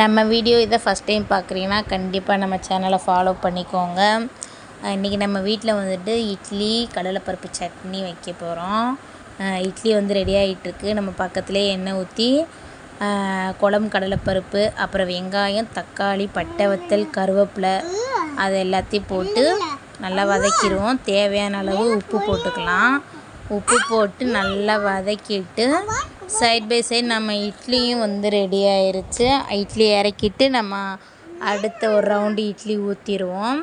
நம்ம வீடியோ இதை first time பார்க்குறீங்கன்னா கண்டிப்பாக நம்ம சேனலை ஃபாலோ பண்ணிக்கோங்க. இன்றைக்கி நம்ம வீட்டில் வந்துட்டு இட்லி கடலைப்பருப்பு சட்னி வைக்க போகிறோம். இட்லி வந்து ரெடி ஆகிட்டுருக்கு. நம்ம பக்கத்துலேயே எண்ணெய் ஊற்றி குழம்பு கடலைப்பருப்பு, அப்புறம் வெங்காயம், தக்காளி, பட்டை வத்தல், கருவேப்பிலை அது எல்லாத்தையும் போட்டு நல்லா வதக்கிடுவோம். தேவையான அளவு உப்பு போட்டுக்கலாம். உப்பு போட்டு நல்லா வதக்கிட்டு சைட் பை சைடு நம்ம இட்லியும் வந்து ரெடி ஆயிடுச்சு. இட்லி இறக்கிட்டு நம்ம அடுத்த ஒரு ரவுண்டு இட்லி ஊற்றிடுவோம்.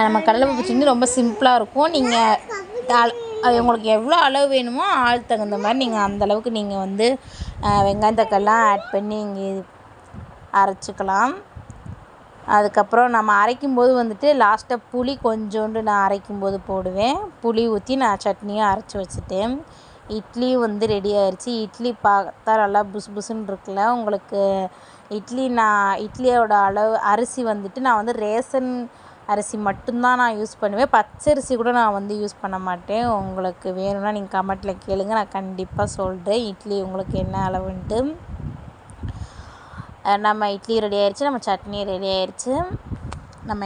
நம்ம கடலைப்பருப்பு சட்னி ரொம்ப சிம்பிளாக இருக்கும். நீங்கள் அது உங்களுக்கு எவ்வளோ அளவு வேணுமோ ஆள் தகுந்த மாதிரி நீங்கள் அந்தளவுக்கு நீங்கள் வந்து வெங்காயம் தக்காளிலாம் ஆட் பண்ணி இங்கே அரைச்சிக்கலாம். அதுக்கப்புறம் நம்ம அரைக்கும்போது வந்துட்டு லாஸ்ட்டாக புளி கொஞ்சோண்டு நான் அரைக்கும்போது போடுவேன். புளி ஊற்றி நான் சட்னியும் அரைச்சி வச்சுட்டேன். இட்லியும் வந்து ரெடி ஆயிடுச்சு. இட்லி பார்த்தா நல்லா புசு புசுன்னு இருக்குல்ல. உங்களுக்கு இட்லியோட அளவு அரிசி வந்துட்டு நான் வந்து ரேஷன் அரிசி மட்டும்தான் நான் யூஸ் பண்ணுவேன். பச்சரிசி கூட நான் வந்து யூஸ் பண்ண மாட்டேன். உங்களுக்கு வேணும்னா நீங்கள் கமெண்ட்டில் கேளுங்க, நான் கண்டிப்பாக சொல்கிறேன் இட்லி உங்களுக்கு என்ன அளவுன்ட்டு. நம்ம இட்லி ரெடி ஆயிடுச்சு, நம்ம சட்னி ரெடி ஆயிடுச்சு. நம்ம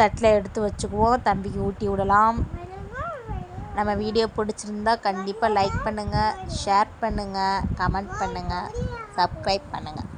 தட்டில் எடுத்து வச்சுக்குவோம், தம்பிக்கு ஊட்டி விடலாம். நம்ம வீடியோ பிடிச்சிருந்தா கண்டிப்பாக லைக் பண்ணுங்கள், ஷேர் பண்ணுங்கள், கமெண்ட் பண்ணுங்கள், சப்ஸ்கிரைப் பண்ணுங்கள்.